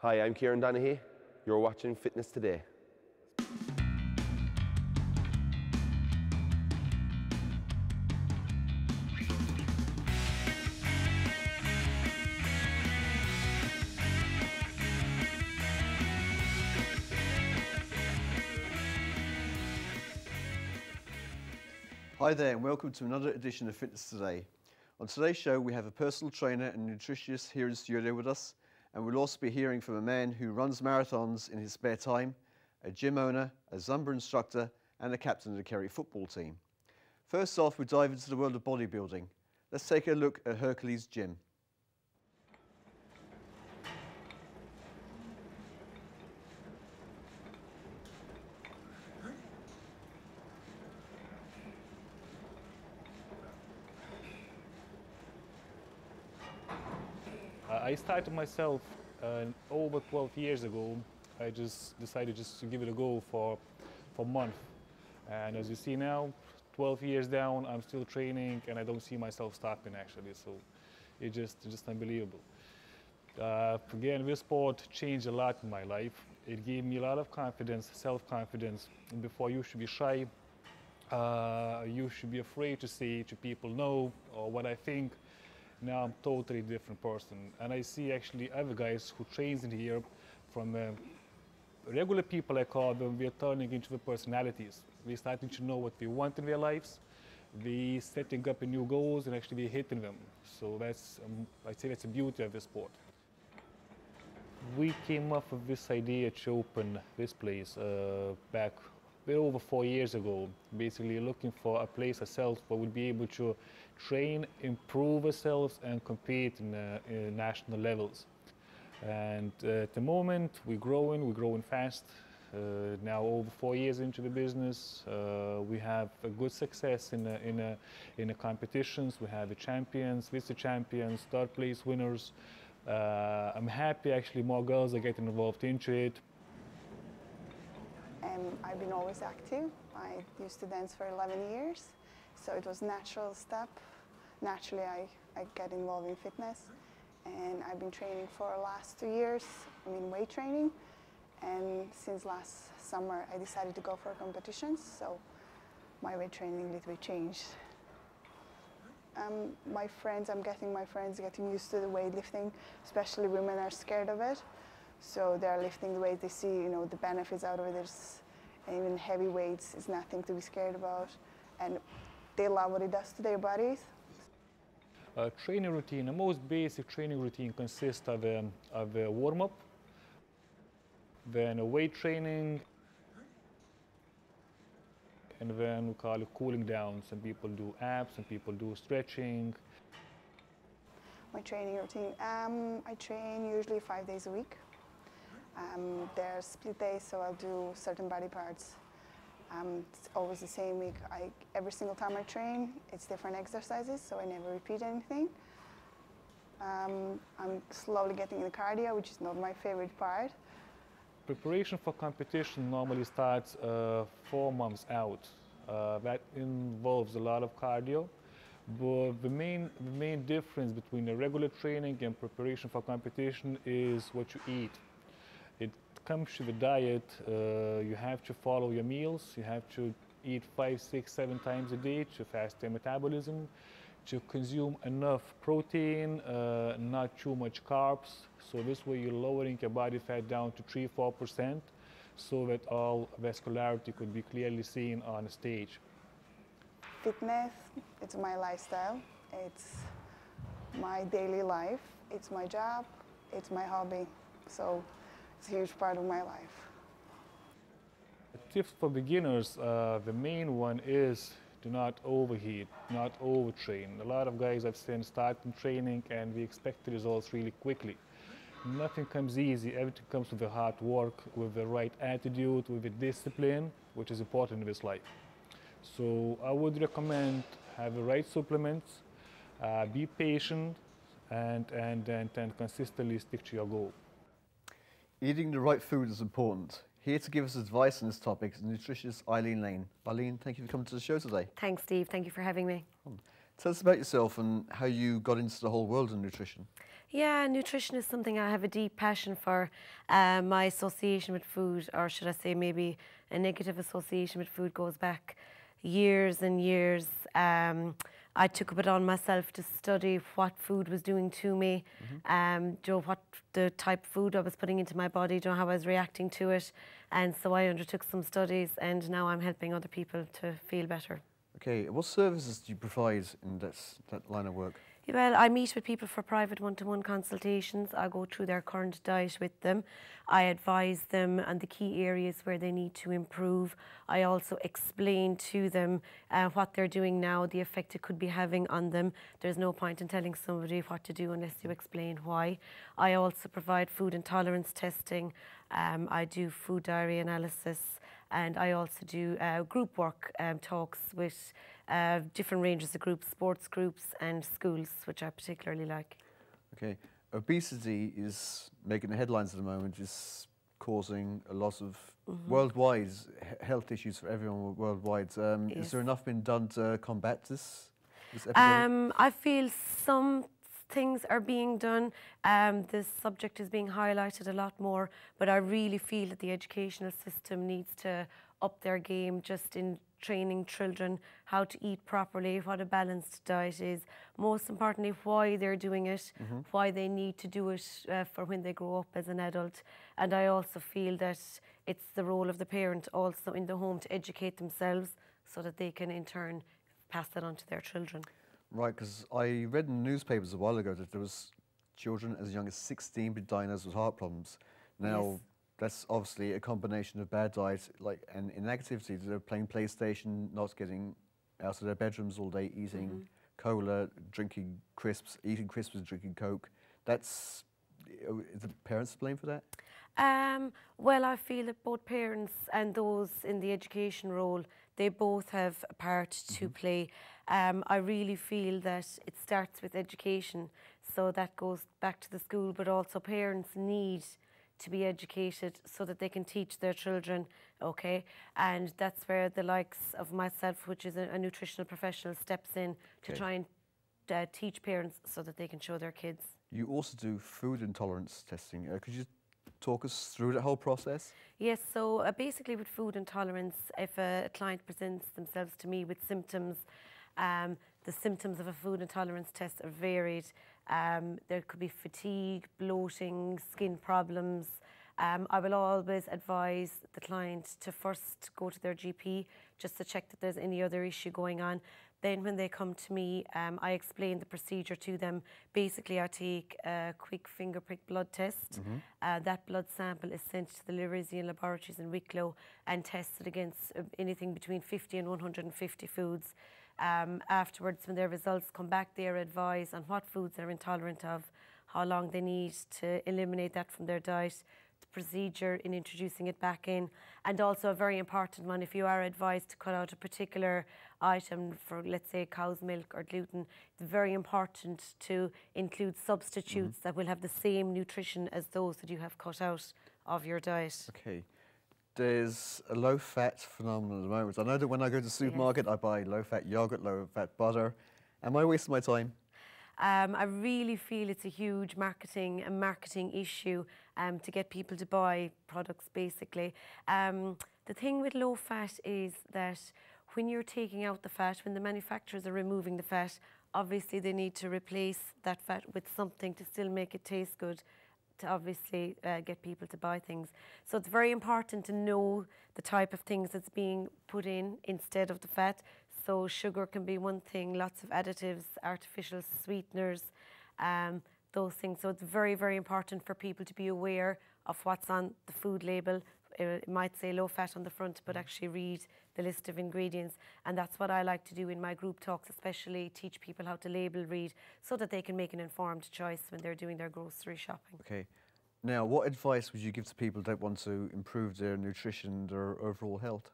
Hi, I'm Kieran Donaghy. You're watching Fitness Today. Hi there and welcome to another edition of Fitness Today. On today's show we have a personal trainer and nutritionist here in the studio with us, and we'll also be hearing from a man who runs marathons in his spare time, a gym owner, a zumba instructor and a captain of the Kerry football team. First off, we dive into the world of bodybuilding. Let's take a look at Hercules Gym. I started myself over 12 years ago. I just decided to give it a go for a month. And as you see now, 12 years down, I'm still training and I don't see myself stopping actually. So it's just unbelievable. Again, this sport changed a lot in my life. It gave me a lot of confidence, self-confidence. And before you should be shy, you should be afraid to say to people no or what I think. Now I'm totally different person, and I see actually other guys who trains in here from regular people, I call them. We're turning into the personalities. We're starting to know what we want in their lives. We're setting up new goals and actually we're hitting them. So that's, I'd say that's the beauty of this sport. We came up with this idea to open this place back over 4 years ago, basically looking for a place ourselves where we'd be able to train, improve ourselves and compete in national levels. And at the moment we're growing fast. Now over 4 years into the business, we have a good success in the competitions. We have the champions, vice-champions, third place winners. I'm happy actually more girls are getting involved into it. I've been always active. I used to dance for 11 years, so it was a natural step. Naturally, I get involved in fitness, and I've been training for the last 2 years. I'm in weight training, and since last summer, I decided to go for competitions, so my weight training a little bit changed. My friends getting used to the weightlifting, especially women are scared of it. So they're lifting the weight, they see, the benefits out of it. Even heavy weights is nothing to be scared about. And they love what it does to their bodies. Training routine, the most basic training routine consists of a warm-up, then a weight training, and then we call it cooling down. Some people do abs, some people do stretching. My training routine, I train usually 5 days a week. There's split days, so I'll do certain body parts. It's always the same week. Every single time I train, it's different exercises, so I never repeat anything. I'm slowly getting into cardio, which is not my favorite part. Preparation for competition normally starts 4 months out. That involves a lot of cardio, but the main difference between the regular training and preparation for competition is what you eat. It comes to the diet. You have to follow your meals. You have to eat 5, 6, 7 times a day to fast your metabolism, to consume enough protein, not too much carbs. So this way you're lowering your body fat down to 3–4%, so that all vascularity could be clearly seen on the stage. Fitness, it's my lifestyle. It's my daily life. It's my job. It's my hobby. So it's a huge part of my life. Tips for beginners, the main one is do not overheat, not overtrain. A lot of guys I've seen start in training and we expect the results really quickly. Nothing comes easy. Everything comes with the hard work, with the right attitude, with the discipline, which is important in this life. So I would recommend have the right supplements, be patient, and consistently stick to your goal. Eating the right food is important. Here to give us advice on this topic is nutritionist Eileen Lane. Eileen, thank you for coming to the show today. Thanks, Steve. Thank you for having me. Tell us about yourself and how you got into the whole world of nutrition. Yeah, nutrition is something I have a deep passion for. My association with food, or should I say maybe a negative association with food, goes back years and years. I took it on myself to study what food was doing to me, what the type of food I was putting into my body, how I was reacting to it. And so I undertook some studies, and now I'm helping other people to feel better. Okay, what services do you provide in that line of work? Well, I meet with people for private one-to-one consultations. I go through their current diet with them. I advise them on the key areas where they need to improve. I also explain to them what they're doing now, the effect it could be having on them. There's no point in telling somebody what to do unless you explain why. I also provide food intolerance testing. I do food diary analysis. And I also do group work talks with different ranges of groups, sports groups and schools, which I particularly like. Okay, obesity is making the headlines at the moment, is causing a lot of worldwide health issues for everyone worldwide. Yes. Is there enough been done to combat this epidemic? I feel some things are being done. This subject is being highlighted a lot more, but I really feel that the educational system needs to up their game just in training children how to eat properly, what a balanced diet is, most importantly why they're doing it, why they need to do it for when they grow up as an adult. And I also feel that it's the role of the parent also in the home to educate themselves so that they can in turn pass that on to their children. Right, because I read in the newspapers a while ago that there was children as young as 16 being diagnosed with heart problems. Now, Yes. That's obviously a combination of bad diet and inactivity. They're playing PlayStation, not getting out of their bedrooms all day, eating cola, drinking crisps, eating crisps and drinking Coke. Is the parents to blame for that? Well, I feel that both parents and those in the education role, they both have a part to play. I really feel that it starts with education, so that goes back to the school, but also parents need to be educated so that they can teach their children, okay? And that's where the likes of myself, which is a nutritional professional, steps in to try and teach parents so that they can show their kids. You also do food intolerance testing. Could you talk us through the whole process? Yes, so basically with food intolerance, if a client presents themselves to me with symptoms, the symptoms of a food intolerance test are varied. There could be fatigue, bloating, skin problems. I will always advise the client to first go to their GP just to check that there's any other issue going on. Then when they come to me, I explain the procedure to them. Basically, I take a quick finger prick blood test. That blood sample is sent to the Leverizian laboratories in Wicklow and tested against anything between 50 and 150 foods. Afterwards, when their results come back, they are advised on what foods they're intolerant of, how long they need to eliminate that from their diet, the procedure in introducing it back in, and also a very important one, if you are advised to cut out a particular item for, let's say, cow's milk or gluten, it's very important to include substitutes that will have the same nutrition as those that you have cut out of your diet. Okay. There's a low-fat phenomenon at the moment. I know that when I go to the supermarket, I buy low-fat yogurt, low-fat butter. Am I wasting my time? I really feel it's a huge marketing issue to get people to buy products, basically. The thing with low fat is that when you're taking out the fat, when the manufacturers are removing the fat, obviously they need to replace that fat with something to still make it taste good, to obviously get people to buy things. So it's very important to know the type of things that's being put in instead of the fat. So sugar can be one thing, lots of additives, artificial sweeteners, those things. So it's very, very important for people to be aware of what's on the food label. It might say low fat on the front, but actually read the list of ingredients. And that's what I like to do in my group talks, especially teach people how to label read so that they can make an informed choice when they're doing their grocery shopping. Okay. Now, what advice would you give to people that want to improve their nutrition, their overall health?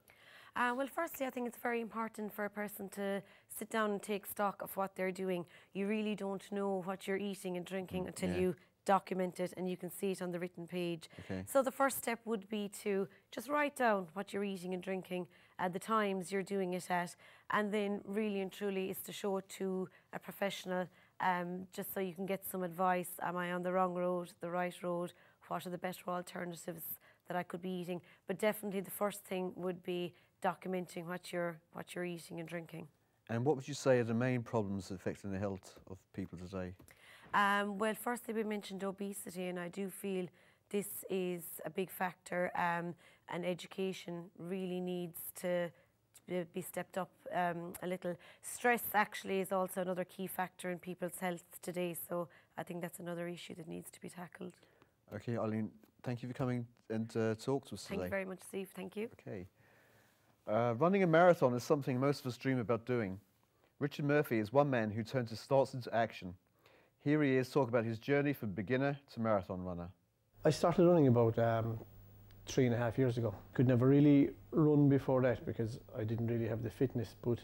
Well, firstly, I think it's very important for a person to sit down and take stock of what they're doing. You really don't know what you're eating and drinking until you document it, and you can see it on the written page. Okay. So the first step would be to just write down what you're eating and drinking at the times you're doing it at, and then really and truly is to show it to a professional, just so you can get some advice. Am I on the wrong road, the right road? What are the better alternatives that I could be eating? But definitely the first thing would be documenting what you're eating and drinking. And what would you say are the main problems affecting the health of people today? Well, firstly, we mentioned obesity, and I do feel this is a big factor, and education really needs to be stepped up a little. Stress actually is also another key factor in people's health today, so I think that's another issue that needs to be tackled. Okay, Eileen, thank you for coming and talk to us today. Thank you very much, Steve. Thank you. Okay. Running a marathon is something most of us dream about doing. Richard Murphy is one man who turns his thoughts into action. Here he is talking about his journey from beginner to marathon runner. I started running about 3.5 years ago. Could never really run before that because I didn't really have the fitness, but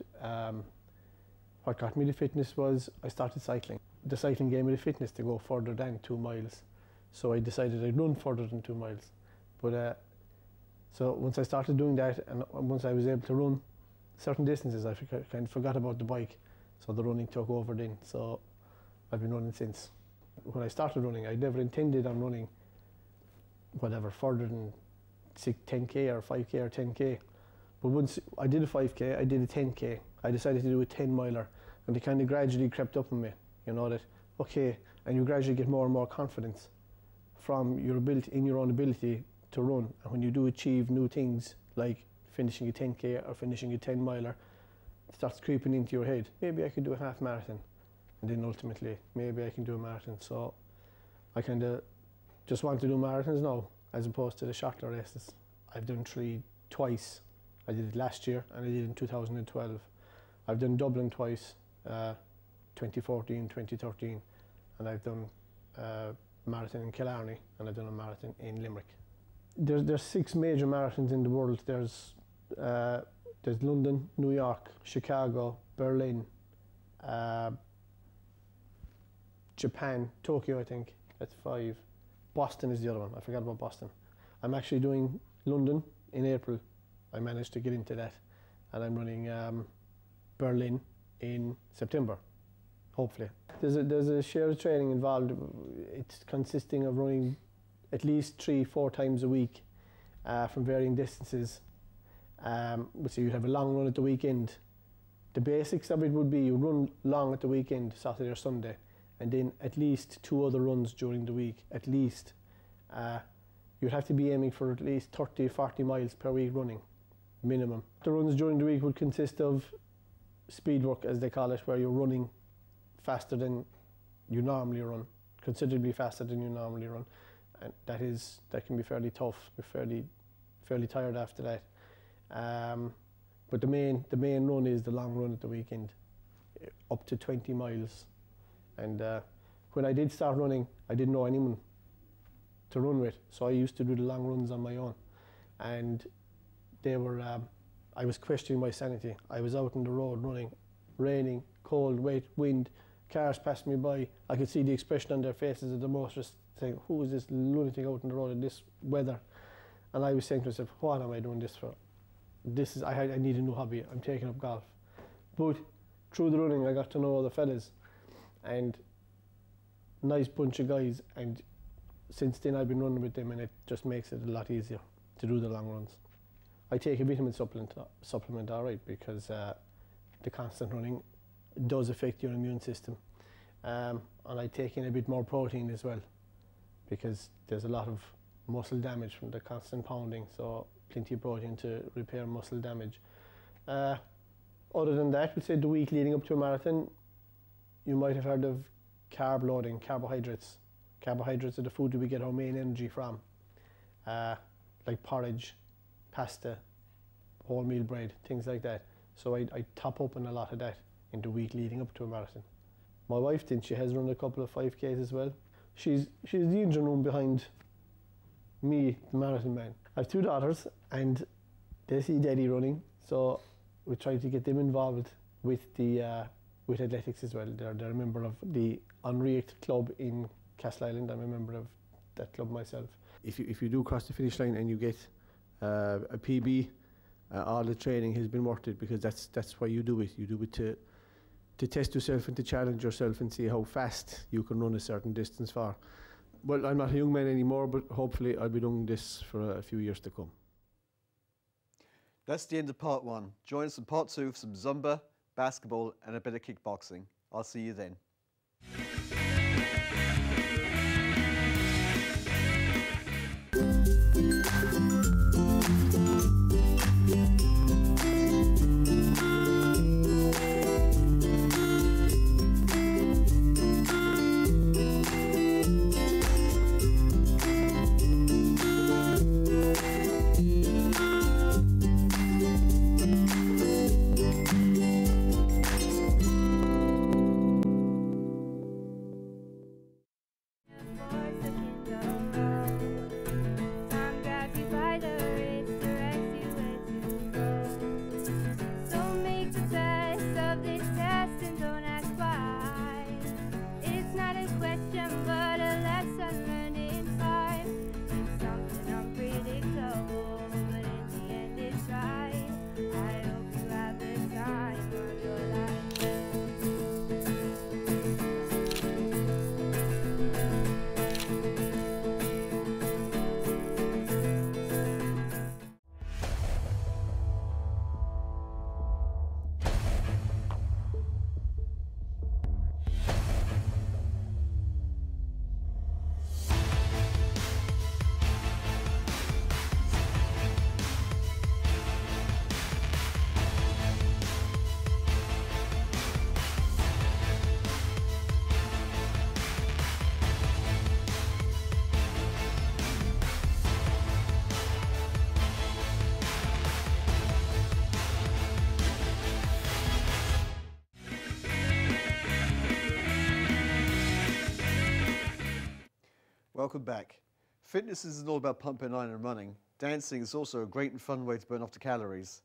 what got me the fitness was I started cycling. The cycling gave me the fitness to go further than 2 miles. So I decided I'd run further than 2 miles. But so once I started doing that, and once I was able to run certain distances, I kind of forgot about the bike. So the running took over then. So I've been running since. When I started running, I never intended on running whatever further than 10k or 5k or 10k. But once I did a 5k, I did a 10k. I decided to do a 10 miler, and it kind of gradually crept up on me. You know that, okay, and you gradually get more and more confidence from your ability, in your own ability to run. And when you do achieve new things like finishing a 10k or finishing a 10 miler, it starts creeping into your head. Maybe I could do a half marathon, and then ultimately maybe I can do a marathon. So I kind of just want to do marathons now as opposed to the shorter races. I've done 3 twice. I did it last year and I did it in 2012. I've done Dublin twice, 2014, 2013, and I've done marathon in Killarney, and I've done a marathon in Limerick. There's 6 major marathons in the world. There's London, New York, Chicago, Berlin, Japan, Tokyo, I think. That's 5. Boston is the other one. I forgot about Boston. I'm actually doing London in April. I managed to get into that, and I'm running Berlin in September, hopefully. There's a share of training involved. It's consisting of running at least 3-4 times a week from varying distances. So you'd have a long run at the weekend. The basics of it would be you run long at the weekend, Saturday or Sunday, and then at least 2 other runs during the week, at least. You'd have to be aiming for at least 30-40 miles per week running, minimum. The runs during the week would consist of speed work, as they call it, where you're running faster than you normally run, considerably faster than you normally run. And that can be fairly tough, fairly tired after that. But the main run is the long run at the weekend, up to 20 miles. And when I did start running, I didn't know anyone to run with, so I used to do the long runs on my own. And they were, I was questioning my sanity. I was out on the road running, raining, cold, wet, wind, cars passed me by. I could see the expression on their faces of the motorists saying, who is this lunatic out on the road in this weather? And I was saying to myself, what am I doing this for? I need a new hobby. I'm taking up golf. But through the running, I got to know other fellas, and nice bunch of guys, and since then I've been running with them, and it just makes it a lot easier to do the long runs. I take a vitamin supplement all right, because the constant running does affect your immune system. And I take in a bit more protein as well, because there's a lot of muscle damage from the constant pounding, so plenty of protein to repair muscle damage. Other than that, we'd say the week leading up to a marathon, you might have heard of carb loading, carbohydrates. Carbohydrates are the food that we get our main energy from, like porridge, pasta, wholemeal bread, things like that. So I top up on a lot of that in the week leading up to a marathon. My wife, then, she has run a couple of 5Ks as well. She's the engine room behind me, the marathon man. I have 2 daughters, and they see Daddy running, so we try to get them involved with the with athletics as well. They're a member of the Unreact club in Castle Island. I'm a member of that club myself. If you do cross the finish line and you get a PB, all the training has been worth it, because that's why you do it. You do it to test yourself and to challenge yourself and see how fast you can run a certain distance for. Well, I'm not a young man anymore, but hopefully I'll be doing this for a few years to come. That's the end of part 1. Join us in part 2 for some Zumba, basketball and a bit of kickboxing. I'll see you then. Welcome back. Fitness isn't all about pumping iron and running. Dancing is also a great and fun way to burn off the calories.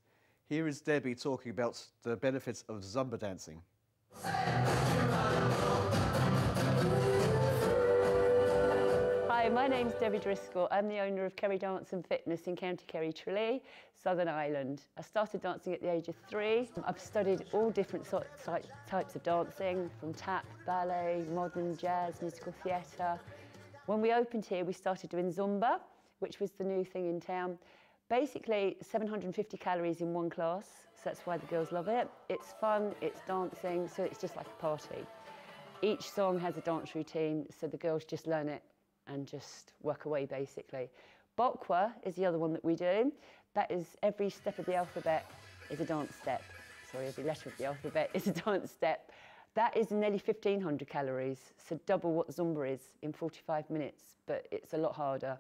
Here is Debbie talking about the benefits of Zumba dancing. Hi, my name's Debbie Driscoll. I'm the owner of Kerry Dance and Fitness in County Kerry, Tralee, Southern Ireland. I started dancing at the age of 3. I've studied all different types of dancing, from tap, ballet, modern, jazz, musical theatre. When we opened here, we started doing Zumba, which was the new thing in town. Basically, 750 calories in one class, so that's why the girls love it. It's fun, it's dancing, so it's just like a party. Each song has a dance routine, so the girls just learn it and just work away, basically. Bokwa is the other one that we do. That is every step of the alphabet is a dance step. Sorry, every letter of the alphabet is a dance step. That is nearly 1,500 calories, so double what Zumba is in 45 minutes, but it's a lot harder.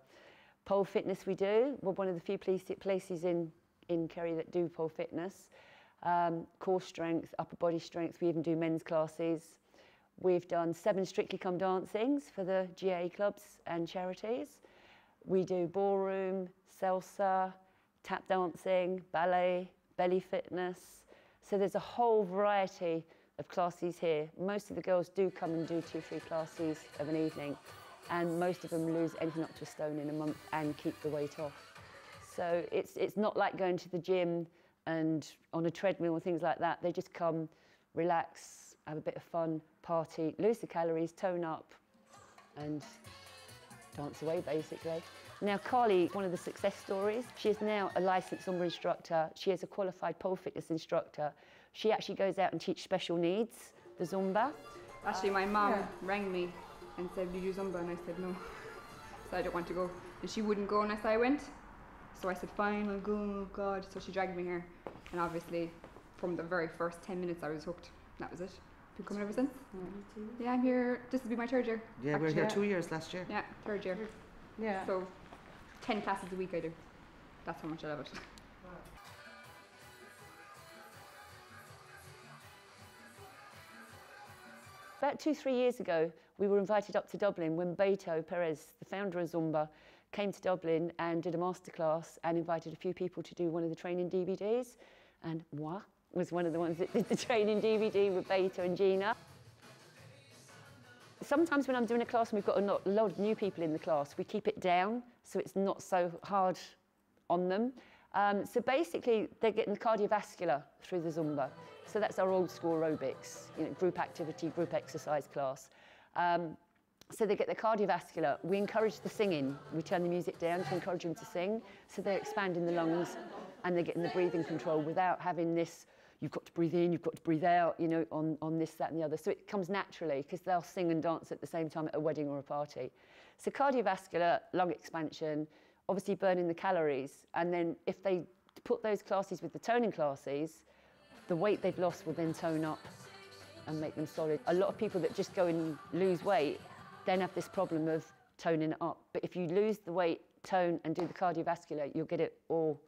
Pole fitness we do. We're one of the few places in Kerry that do pole fitness. Core strength, upper body strength, we even do men's classes. We've done 7 Strictly Come Dancings for the GA clubs and charities. We do ballroom, salsa, tap dancing, ballet, belly fitness. So there's a whole variety of classes here. Most of the girls do come and do 2-3 classes of an evening, and most of them lose anything up to a stone in a month and keep the weight off. So it's not like going to the gym and on a treadmill or things like that. They just come, relax, have a bit of fun, party, lose the calories, tone up, and dance away, basically. Now, Carly, one of the success stories, she is now a licensed Zumba instructor. She is a qualified pole fitness instructor. She actually goes out and teaches special needs, the Zumba. Actually, my mom rang me and said, "Do you do Zumba?" And I said, "No." So I don't want to go. And she wouldn't go unless I went. So I said, "Fine, I'll go." Oh, God. So she dragged me here. And obviously, from the very first 10 minutes, I was hooked. That was it. Been coming ever since. Yeah, I'm here. This will be my 3rd year. Yeah, we were here 2 years last year. Yeah, 3rd year. Yeah. So 10 classes a week I do. That's how much I love it. About 2-3 years ago, we were invited up to Dublin when Beto Perez, the founder of Zumba, came to Dublin and did a masterclass and invited a few people to do one of the training DVDs. And moi was one of the ones that did the training DVD with Beto and Gina. Sometimes when I'm doing a class and we've got a lot of new people in the class, we keep it down so it's not so hard on them. So basically, they're getting the cardiovascular through the Zumba. So that's our old school aerobics, group activity, group exercise class. So they get the cardiovascular. We encourage the singing. We turn the music down to encourage them to sing. So they're expanding the lungs and they're getting the breathing control without having this, you've got to breathe in, you've got to breathe out, on this, that and the other. So it comes naturally because they'll sing and dance at the same time at a wedding or a party. So cardiovascular, lung expansion, obviously burning the calories. And then if they put those classes with the toning classes, the weight they've lost will then tone up and make them solid. A lot of people that just go and lose weight then have this problem of toning it up. But if you lose the weight, tone and do the cardiovascular, you'll get it all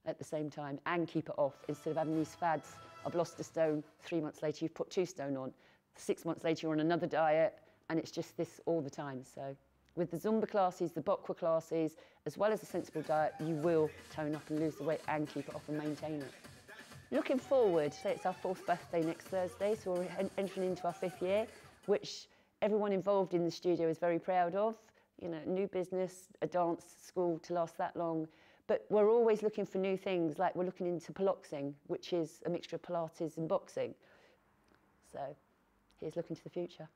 at the same time and keep it off instead of having these fads. I've lost a stone, 3 months later you've put 2 stone on. 6 months later you're on another diet and it's just this all the time. So with the Zumba classes, the Bokwa classes, as well as a sensible diet, you will tone up and lose the weight and keep it off and maintain it. Looking forward, so it's our 4th birthday next Thursday, so we're entering into our 5th year, which everyone involved in the studio is very proud of. New business, a dance school to last that long. But we're always looking for new things, like we're looking into piloxing, which is a mixture of Pilates and boxing. So here's looking to the future.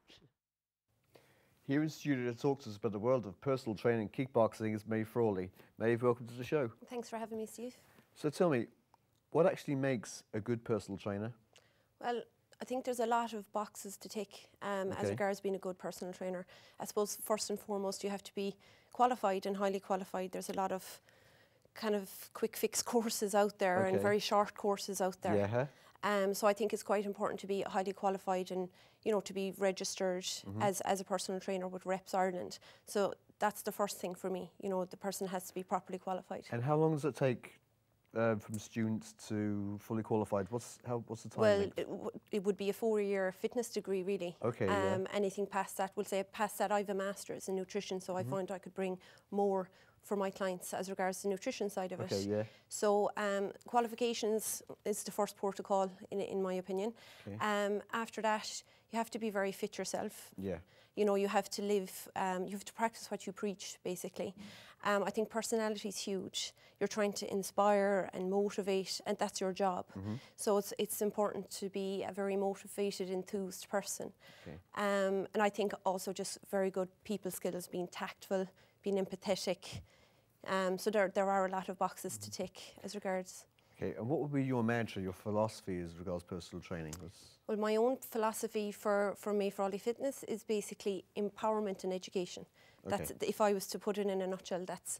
Here in studio to talk to us about the world of personal training kickboxing is Maeve Frawley. Maeve, welcome to the show. Thanks for having me, Steve. So tell me, what actually makes a good personal trainer? Well, I think there's a lot of boxes to tick as regards being a good personal trainer. I suppose first and foremost you have to be qualified and highly qualified. There's a lot of kind of quick fix courses out there and very short courses out there. So I think it's quite important to be highly qualified and to be registered as a personal trainer with Reps Ireland. So that's the first thing for me. The person has to be properly qualified. And how long does it take from students to fully qualified? What's the time? Well, it would be a 4-year fitness degree, really. Okay. Anything past that, we'll say past that, I have a master's in nutrition, so I find I could bring more for my clients as regards the nutrition side of it. So qualifications is the first protocol, in my opinion. After that, you have to be very fit yourself. You have to live, you have to practice what you preach, basically. I think personality is huge. You're trying to inspire and motivate, and that's your job. So it's important to be a very motivated, enthused person. And I think also just very good people skills, being tactful, being empathetic. So there are a lot of boxes to tick as regards. Okay, and what would be your mantra, your philosophy as regards personal training? Well, my own philosophy for Maeve Frawley Fitness is basically empowerment and education. That's, if I was to put it in a nutshell, that's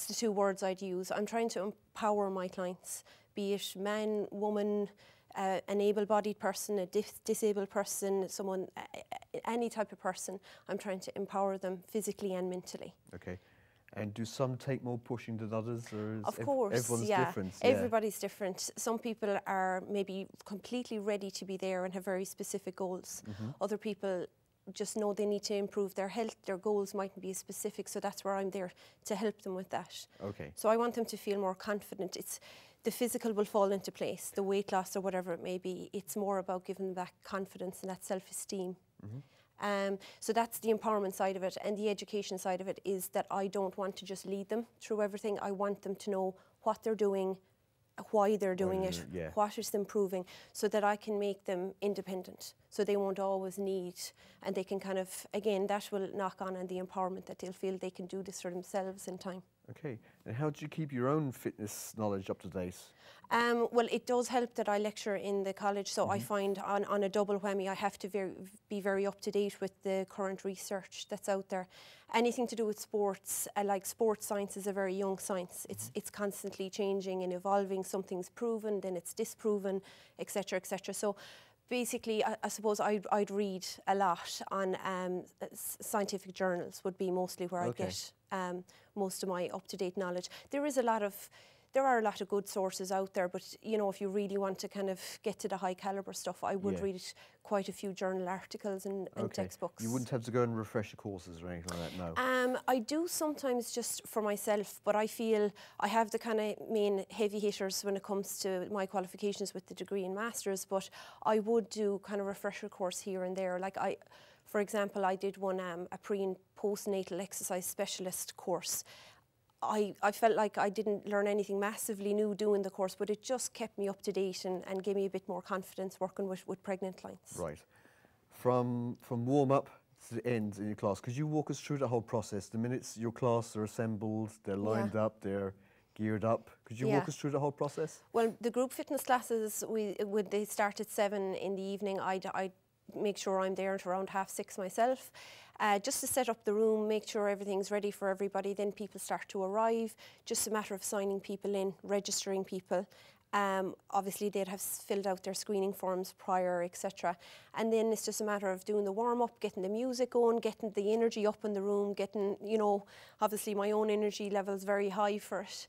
the 2 words I'd use. I'm trying to empower my clients, be it man, woman, an able-bodied person, a disabled person, someone, any type of person. I'm trying to empower them physically and mentally. Okay. And do some take more pushing than others? Or is of course, everyone's different? Everybody's different. Some people are maybe completely ready to be there and have very specific goals. Other people just know they need to improve their health. Their goals mightn't be specific, so that's where I'm there to help them with that. So I want them to feel more confident. The physical will fall into place, the weight loss or whatever it may be. It's more about giving them that confidence and that self-esteem. So that's the empowerment side of it, and the education side of it is that I don't want to just lead them through everything. I want them to know what they're doing, why they're doing it, what is improving, so that I can make them independent, so they won't always need, and they can kind of, again, that will knock on the empowerment, that they'll feel they can do this for themselves in time. Okay, and how do you keep your own fitness knowledge up to date? Well, it does help that I lecture in the college, so I find on a double whammy I have to be very up to date with the current research that's out there. Anything to do with sports, like sports science is a very young science. It's constantly changing and evolving. Something's proven, then it's disproven, etc., etc. So basically, I suppose I'd read a lot on scientific journals would be mostly where I get most of my up-to-date knowledge. There are a lot of good sources out there, but if you really want to kind of get to the high caliber stuff, I would read quite a few journal articles and textbooks. You wouldn't have to go and refresh your courses or anything like that, no? I do sometimes just for myself, but I feel I have the kind of main heavy hitters when it comes to my qualifications with the degree and masters, but I would do kind of refresher course here and there. Like For example, I did one a pre and postnatal exercise specialist course. I felt like I didn't learn anything massively new doing the course, but it just kept me up to date and gave me a bit more confidence working with pregnant clients. Right. From warm up to the end in your class, could you walk us through the whole process? The minutes your class are assembled, they're lined up, they're geared up. Could you walk us through the whole process? Well, the group fitness classes, they start at 7 in the evening. I'd make sure I'm there at around 6:30 myself, just to set up the room, make sure everything's ready for everybody. Then people start to arrive. Just a matter of signing people in, registering people. Obviously, they'd have filled out their screening forms prior, etc. And then it's just a matter of doing the warm-up, getting the music going, getting the energy up in the room, getting, you know, obviously my own energy level's very high for it.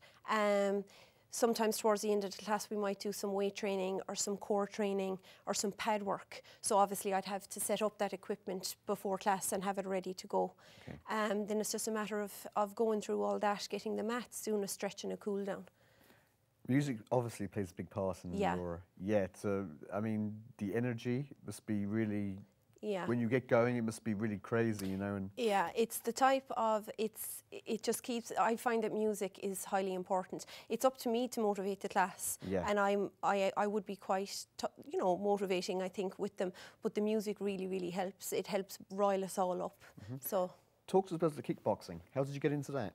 Sometimes towards the end of the class we might do some weight training or some core training or some pad work. So obviously I'd have to set up that equipment before class and have it ready to go. Okay. Then it's just a matter of going through all that, getting the mats, doing a stretch and a cool down. Music obviously plays a big part in your, so I mean, the energy must be really, when you get going, it must be really crazy, you know. And yeah, it's the type of, it just keeps, I find that music is highly important. It's up to me to motivate the class, and I would be quite, you know, motivating, I think, with them, but the music really, really helps. It helps rile us all up, so. Talk to us about the kickboxing. How did you get into that?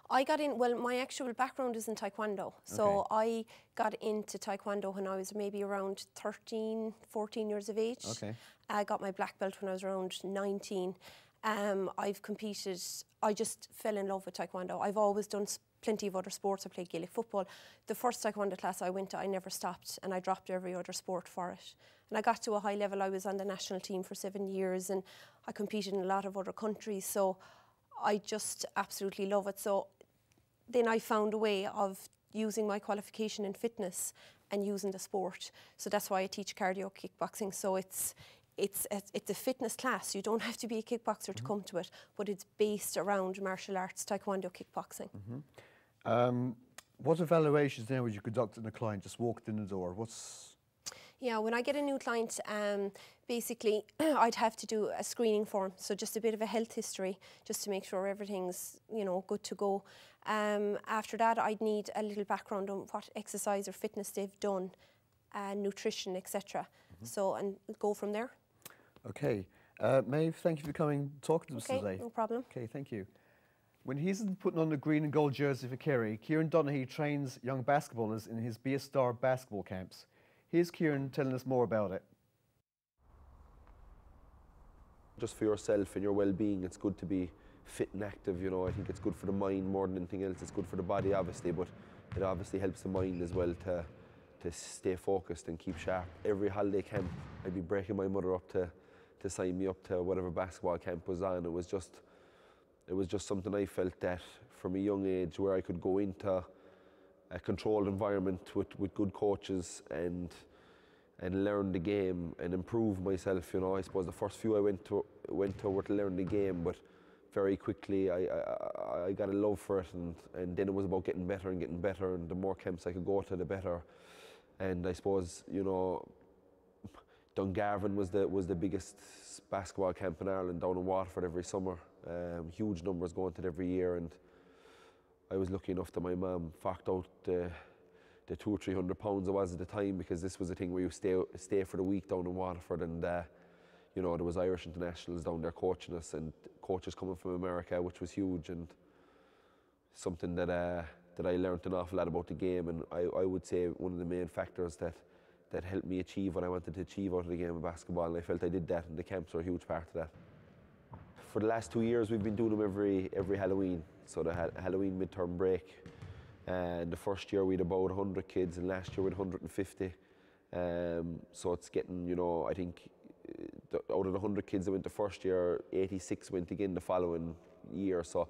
I got in, well, my actual background is in Taekwondo. So I got into Taekwondo when I was maybe around 13, 14 years of age. Okay. I got my black belt when I was around 19. I've competed, I just fell in love with Taekwondo. I've always done plenty of other sports. I played Gaelic football. The first Taekwondo class I went to, I never stopped, and I dropped every other sport for it. And I got to a high level. I was on the national team for 7 years, and I competed in a lot of other countries. So I just absolutely love it. So then I found a way of using my qualification in fitness and using the sport. So that's why I teach cardio kickboxing. So it's a fitness class. You don't have to be a kickboxer to come to it, but it's based around martial arts, Taekwondo kickboxing. What evaluations then would you conduct in a client just walked in the door? Yeah, when I get a new client, basically I'd have to do a screening form, so just a bit of a health history, just to make sure everything's, you know, good to go. After that, I'd need a little background on what exercise or fitness they've done, nutrition, etc. So, and go from there. Okay, Maeve, thank you for coming talking to us today. No problem. Okay, thank you. When he isn't putting on the green and gold jersey for Kerry, Kieran Donaghy trains young basketballers in his Be A Star basketball camps. Here's Kieran telling us more about it. Just for yourself and your well-being, it's good to be fit and active, you know. I think it's good for the mind more than anything else. It's good for the body, obviously, but it obviously helps the mind as well to stay focused and keep sharp. Every holiday camp, I'd be breaking my mother up to sign me up to whatever basketball camp was on. It was just something I felt that from a young age where I could go into a controlled environment with good coaches and learn the game and improve myself. You know, I suppose the first few I went to were to learn the game, but very quickly I got a love for it, and then it was about getting better, and the more camps I could go to, the better. And I suppose, you know, Dungarvan was the biggest basketball camp in Ireland, down in Waterford every summer. Huge numbers going to it every year, and I was lucky enough that my mum forked out the 200 or 300 pounds it was at the time, because this was a thing where you stay for the week down in Waterford, and you know, there was Irish internationals down there coaching us, and coaches coming from America, which was huge, and something that I learned an awful lot about the game. And I would say one of the main factors that helped me achieve what I wanted to achieve out of the game of basketball, and I felt I did that, and the camps were a huge part of that. For the last 2 years, we've been doing them every Halloween, so the Halloween midterm break. And the first year we had about 100 kids, and last year we had 150. So it's getting, you know, I think out of the 100 kids that went the first year, 86 went again the following year. So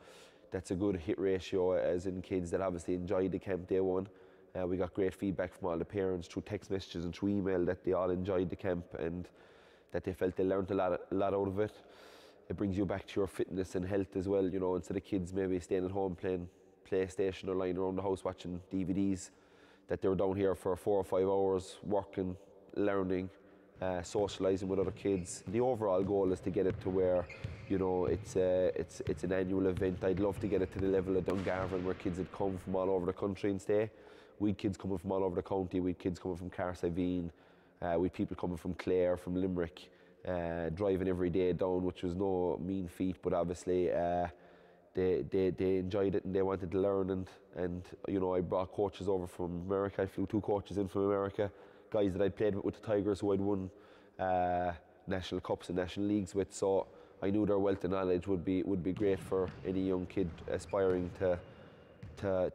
that's a good hit ratio, as in kids that obviously enjoyed the camp day one. We got great feedback from all the parents through text messages and through email that they all enjoyed the camp and that they felt they learned a lot out of it. It brings you back to your fitness and health as well, you know, instead of kids maybe staying at home playing PlayStation or lying around the house watching DVDs, that they were down here for 4 or 5 hours working, learning, socialising with other kids. The overall goal is to get it to where, you know, it's an annual event. I'd love to get it to the level of Dungarvan, where kids would come from all over the country and stay. We'd kids coming from all over the county, we'd kids coming from Carsiveen, we'd people coming from Clare, from Limerick, driving every day down, which was no mean feat, but obviously they enjoyed it and they wanted to learn, and you know, I brought coaches over from America. I flew 2 coaches in from America, guys that I'd played with the Tigers, who I'd won national cups and national leagues with, so I knew their wealth of knowledge would be great for any young kid aspiring to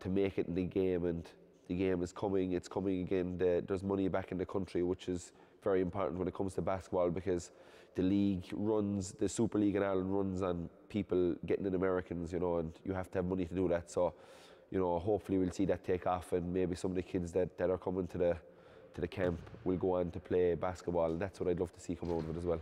make it in the game. And the game is coming, it's coming again. There's money back in the country, which is very important when it comes to basketball, because the league runs, the Super League in Ireland runs on people getting in Americans, you know, and you have to have money to do that. So, you know, hopefully we'll see that take off, and maybe some of the kids that are coming to the camp will go on to play basketball, and that's what I'd love to see come out of it as well.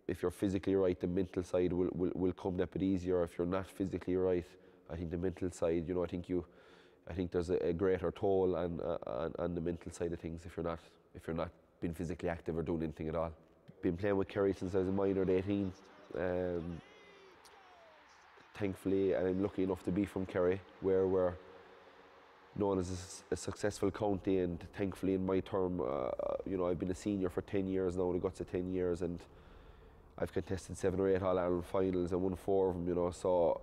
If you're physically right, the mental side will come that bit easier. If you're not physically right, I think the mental side, you know, I think there's a greater toll on the mental side of things if you're not being physically active or doing anything at all. Been playing with Kerry since I was a minor at 18. Thankfully, and I'm lucky enough to be from Kerry, where we're known as a successful county, and thankfully in my term, you know, I've been a senior for 10 years now, the guts of 10 years, and I've contested 7 or 8 All-Ireland finals and won 4 of them, you know, so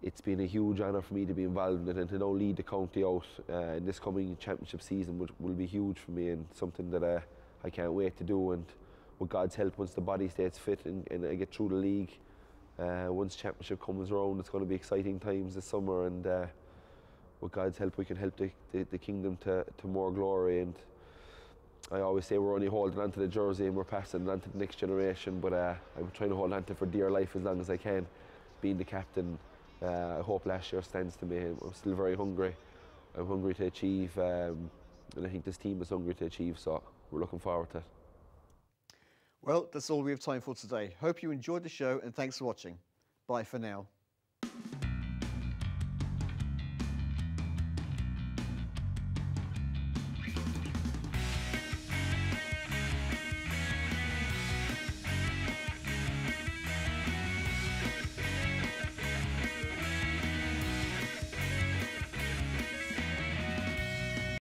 it's been a huge honour for me to be involved in it, and to now lead the county out in this coming championship season will be huge for me, and something that I can't wait to do. And with God's help, once the body stays fit and I get through the league, once championship comes around, it's going to be exciting times this summer, and with God's help we can help the kingdom to more glory. And I always say we're only holding on to the jersey and we're passing it on to the next generation, but I'm trying to hold on to it for dear life as long as I can. Being the captain, I hope last year stands to me. I'm still very hungry. I'm hungry to achieve, and I think this team is hungry to achieve, so we're looking forward to it. Well, that's all we have time for today. Hope you enjoyed the show, and thanks for watching. Bye for now.